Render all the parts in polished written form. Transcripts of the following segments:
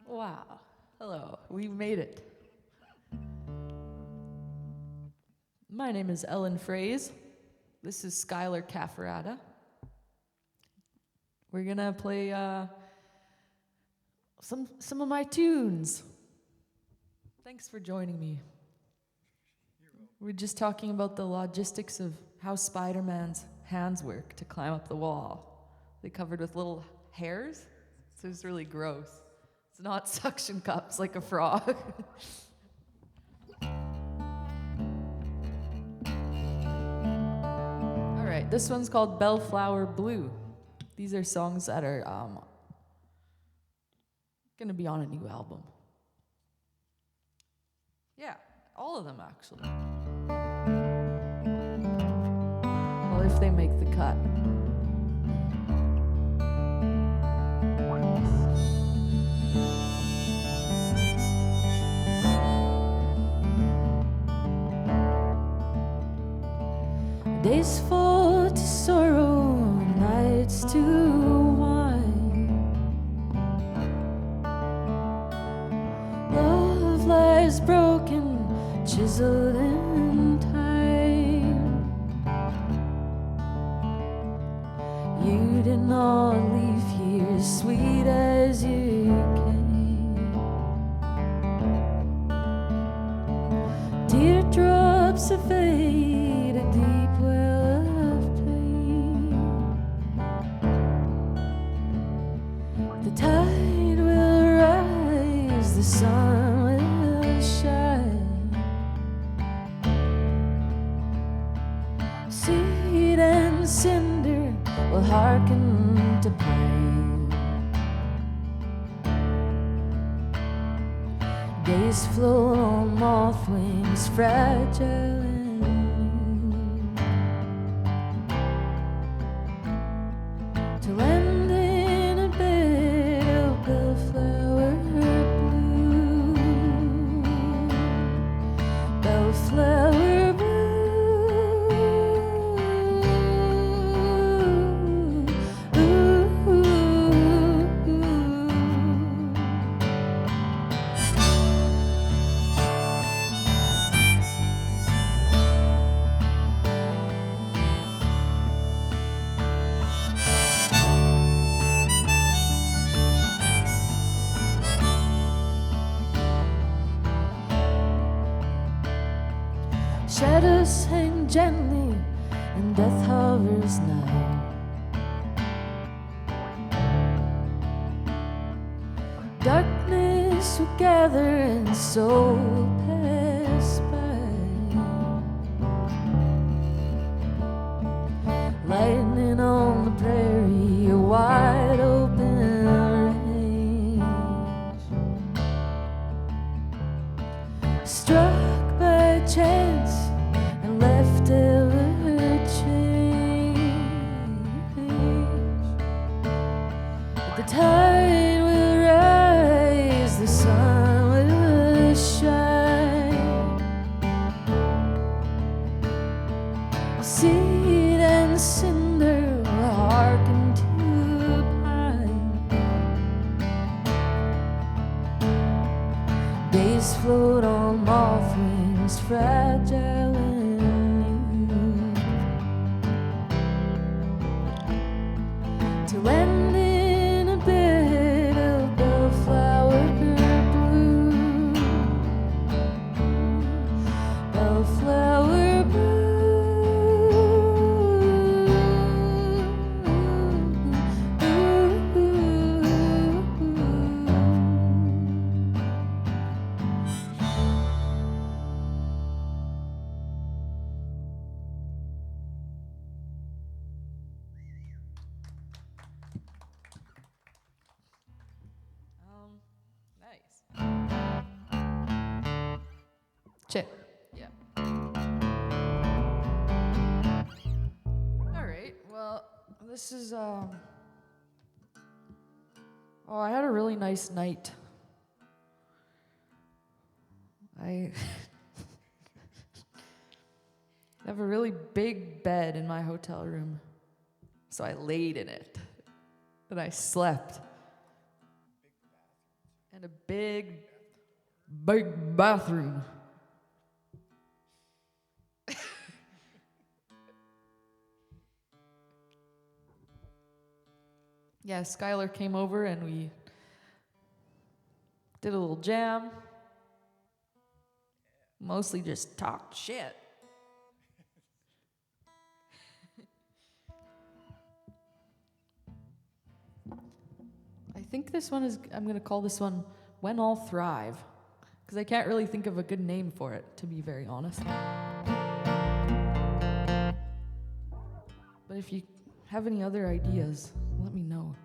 Wow. Hello. We made it. My name is Ellen Froese. This is Skylar Cafferata. We're gonna play some of my tunes. Thanks for joining me. We're just talking about the logistics of how Spider-Man's hands work to climb up the wall. They're covered with little hairs, so it's really gross. It's not suction cups like a frog. All right, this one's called Bellflower Blue. These are songs that are gonna be on a new album. Yeah, all of them actually. Well, if they make the cut. Days fall to sorrow, nights to wine. Love lies broken, chiseled in time. You did not leave here sweet as you came. Teardrops of fate, a deep well of pain. The tide will rise, the sun will shine. Seed and cinder will hearken to pine. Days float on moth wings, fragile and new, to land in a bed of bellflower blue. Bellflower blue. Shadows hang gently and death hovers nigh. Darkness will gather and so will pass by. Lightning on the prairie, a wide open range. Struck by chance and left ever change. But the tide will rise, the sun will shine. Seed and cinder will hearken to pine. Days float on moth wings, fragile and new, to land in a bed of bellflower blue. Bellflower blue. Nice. Check. Yeah. All right. Well, this is Oh, I had a really nice night. I have a really big bed in my hotel room, so I laid in it and I slept. And a big bathroom. Yeah, Skylar came over and we did a little jam. Mostly just talked shit. I think this one is, I'm going to call this one When All Thrive. Because I can't really think of a good name for it, to be very honest. But if you have any other ideas, let me know.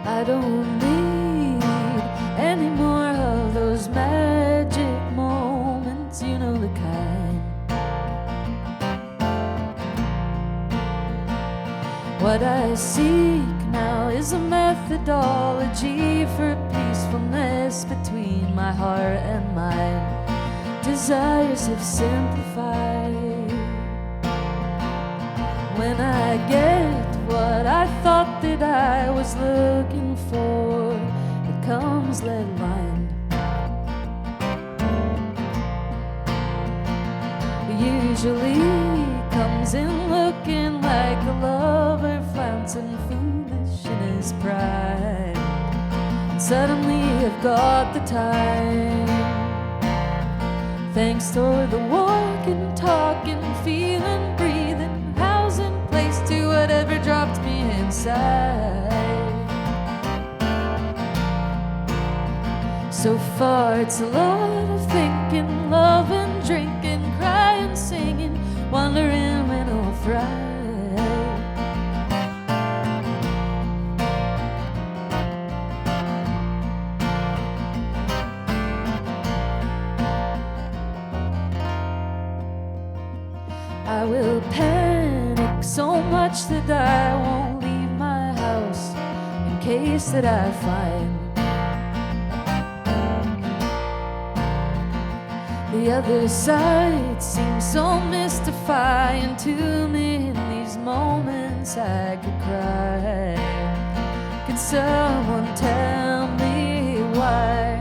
I don't need any more of those magic moments, you know the kind. What I seek now is a methodology for peacefulness between my heart and mind. Desires have simplified. When I get what I thought that I was looking for, it comes lead lined. It usually comes in looking like a lover flouncing foolish in his pride. And suddenly I've got the time, thanks to the walking, talking, feeling, breathing, housing, place to whatever dropped me inside. So far it's a lot of thinking, loving, drinking, crying, singing, wondering when I'll thrive. I will panic so much that I won't leave my house in case that I find the other side seems so mystifying to me. In these moments I could cry. Could someone tell me why?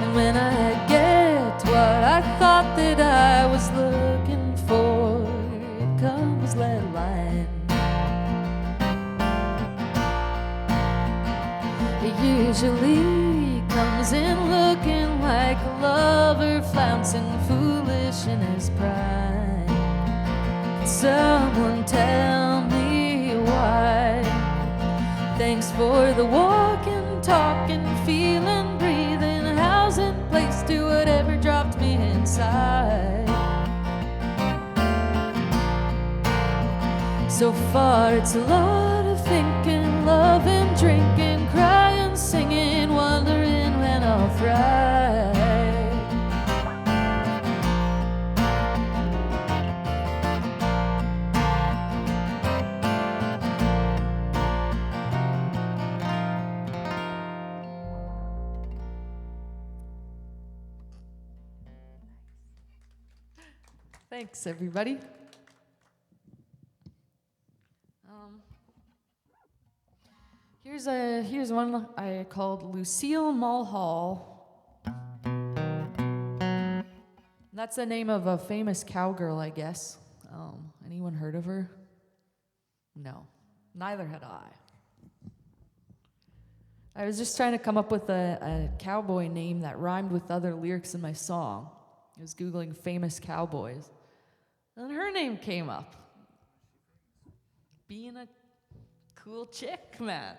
And when I get what I thought that I was looking for, it comes lead line. It usually comes in looking like a lover flouncing foolish in his pride. Could someone tell me why? Thanks for the walking, talking, feeling, breathing, housing, place to whatever dropped me inside. So far it's a lot of thinking, loving, drinking, crying, singing, wondering when I'll thrive. Thanks, everybody. Here's one I called Lucille Mulhall. That's the name of a famous cowgirl, I guess. Anyone heard of her? No, neither had I. I was just trying to come up with a cowboy name that rhymed with other lyrics in my song. I was Googling famous cowboys, and her name came up. Being a cool chick, man.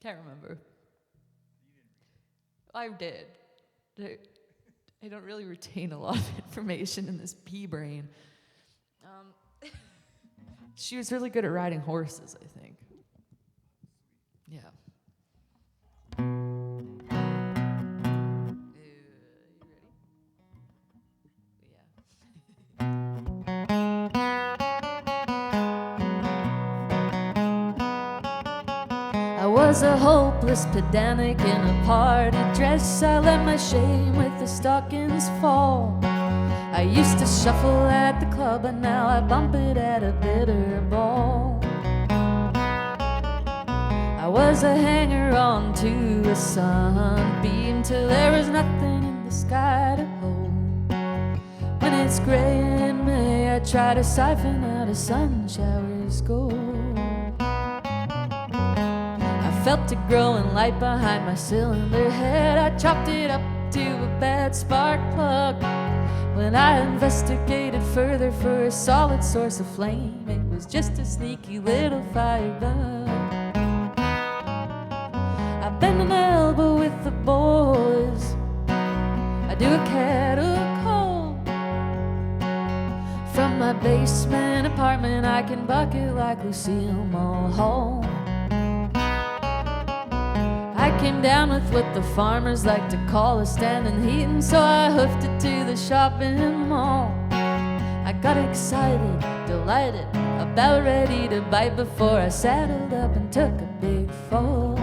Can't remember. I did. I don't really retain a lot of information in this pea brain. She was really good at riding horses, I think. Yeah. was a hopeless pedantic in a party dress. I let my shame with the stockings fall. I used to shuffle at the club, but now I bump it at a bitter ball. I was a hanger-on to a sunbeam till there was nothing in the sky to hold. When it's gray in May, I try to siphon out a sun shower's gold. I felt it growing light behind my cylinder head. I chopped it up to a bad spark plug. When I investigated further for a solid source of flame, it was just a sneaky little firebug. I bend an elbow with the boys, I do a cattle call. From my basement apartment I can bucket like Lucille Mulhall. I came down with what the farmers like to call a standing heat, and so I hoofed it to the shopping mall. I got excited, delighted, about ready to bite before I saddled up and took a big fall.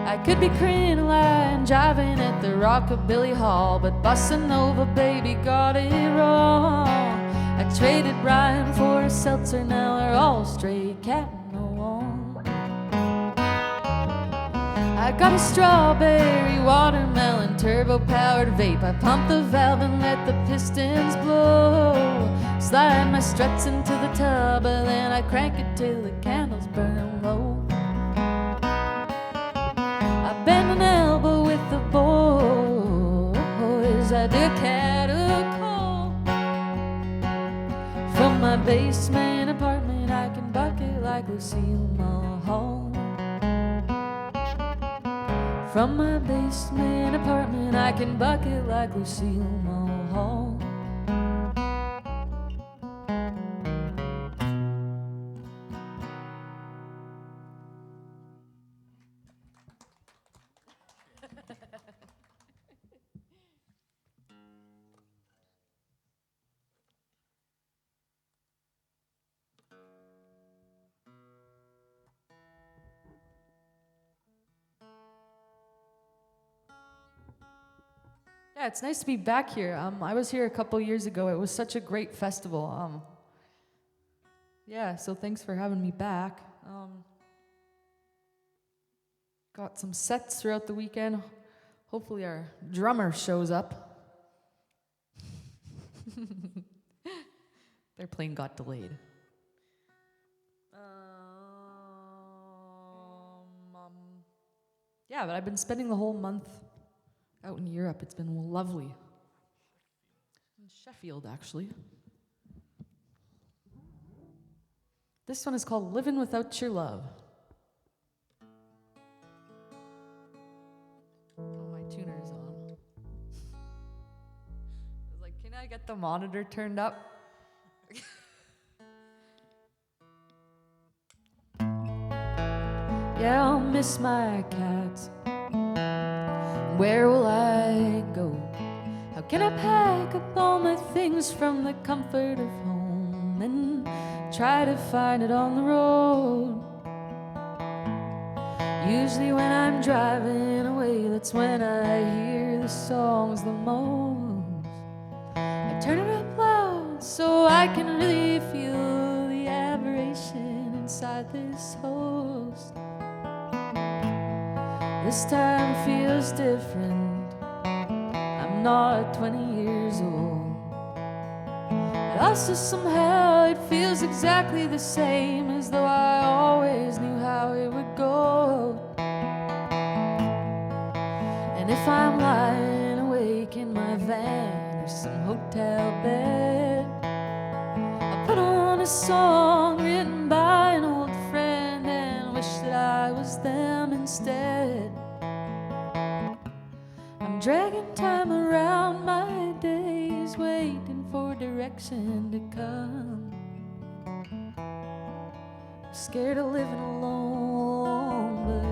I could be crinoline jiving at the Rockabilly Hall, but Bossa Nova baby got it wrong. I traded Brian for a seltzer, now we're all straight cat and no one. I got a strawberry watermelon turbo-powered vape. I pump the valve and let the pistons blow. Slide my struts into the tub and then I crank it till the candles burn low. I bend an elbow with the boys, I do a cattle call. From my basement apartment I can bucket like Lucille Mulhall. From my basement apartment I can bucket like Lucille Mulhall. Yeah, it's nice to be back here. I was here a couple years ago. It was such a great festival. Yeah, so thanks for having me back. Got some sets throughout the weekend. Hopefully our drummer shows up. Their plane got delayed. Yeah, but I've been spending the whole month out in Europe. It's been lovely. In Sheffield, actually. This one is called Living Without Your Love. Oh, my tuner is on. I was like, can I get the monitor turned up? Yeah, I'll miss my cats. Where will I go? How can I pack up all my things from the comfort of home and try to find it on the road? Usually when I'm driving away, that's when I hear the songs the most. I turn it up loud so I can really feel the aberration inside this host. This time feels different. I'm not 20 years old. But also somehow it feels exactly the same, as though I always knew how it would go. And if I'm lying awake in my van or some hotel bed, I'll put on a song written by an old friend and wish that I was them instead. I'm dragging time around my days, waiting for direction to come. I'm scared of living alone, but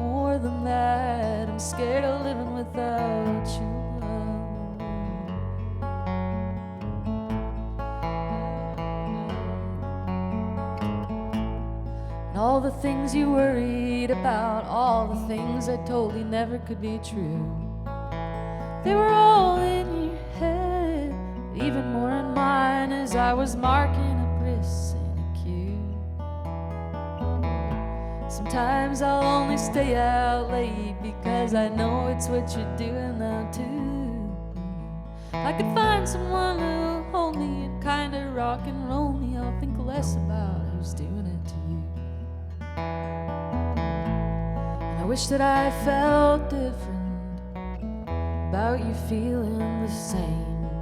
more than that, I'm scared of living without you. All the things you worried about, all the things I told you never could be true, they were all in your head, even more in mine as I was marking a bris in a queue. Sometimes I'll only stay out late because I know it's what you're doing now too. I could find someone who'll hold me and kinda rock and roll me. I'll think less about who's doing it to you. And I wish that I felt different about you feeling the same.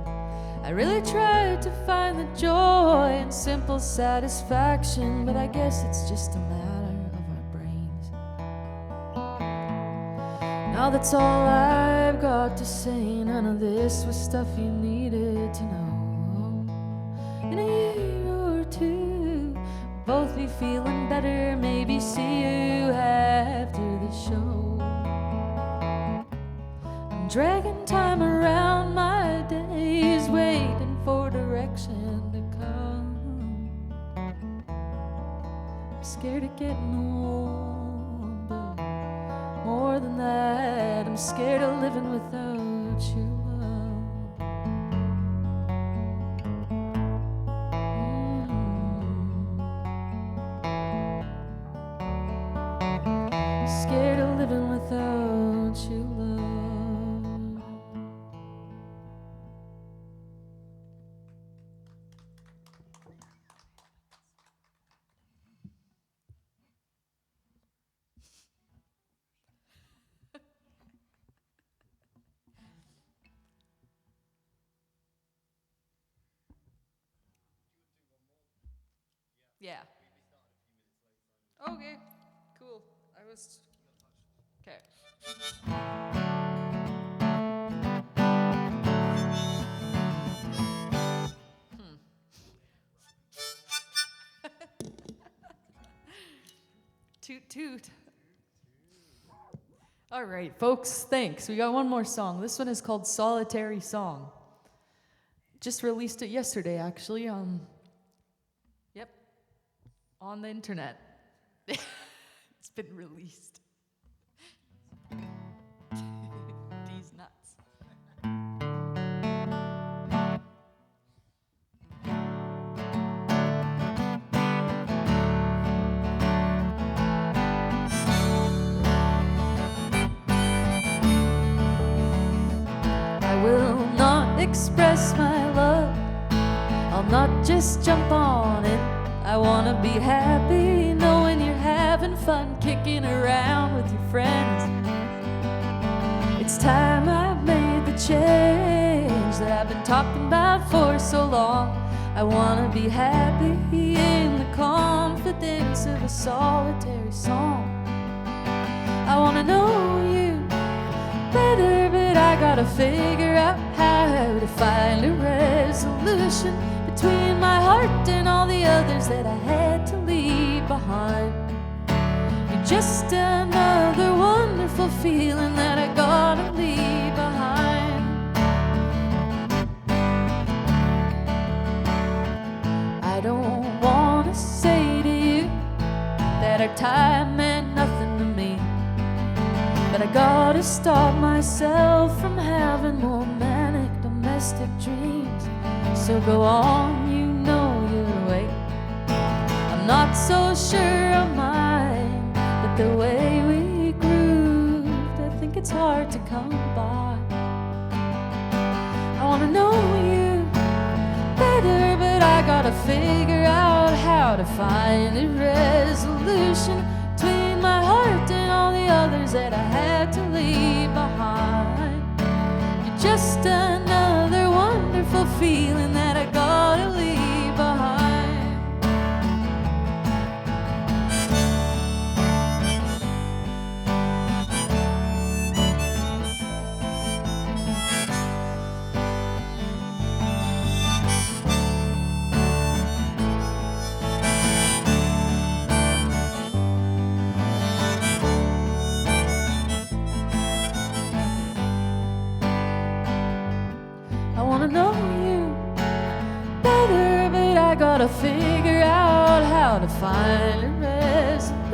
I really tried to find the joy and simple satisfaction, but I guess it's just a matter of our brains. Now that's all I've got to say. None of this was stuff you needed to know. In a year or two, we'll both be feeling better. Maybe see you after the show. I'm dragging time around my days, waiting for direction to come. I'm scared of getting old, but more than that, I'm scared of living without your love. Scared of living without your love. Yeah. Okay, cool. I was... Okay. Toot toot. All right, folks, thanks. We got one more song. This one is called Solitary Song. Just released it yesterday, actually. Yep, on the internet. It's been released. These nuts. I will not express my love. I'll not just jump on it. I wanna be happy knowing you're having fun kicking around with your friends. It's time I made the change that I've been talking about for so long. I wanna be happy in the confidence of a solitary song. I wanna know you better, but I gotta figure out how to find a resolution between my heart and all the others that I had to leave behind. You're just another wonderful feeling that I gotta leave behind. I don't wanna say to you that our time meant nothing to me, but I gotta stop myself from having more manic domestic dreams. So go on, you know your way. I'm not so sure of mine, but the way we grooved, I think it's hard to come by. I wanna know you better, but I gotta figure out how to find a resolution between my heart and all the others that I had to leave behind. You're just another wonderful feeling that I gotta leave behind. I wanna know you better, but I gotta figure out how to find a resolution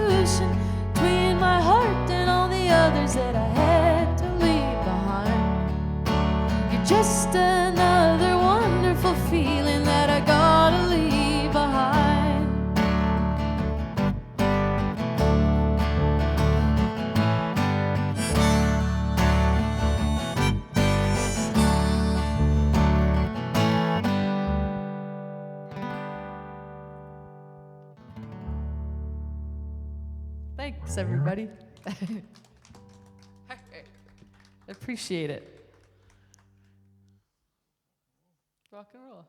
fears that I had to leave behind. You're just another wonderful feeling that I gotta leave behind. Thanks, everybody. I appreciate it. Rock and roll.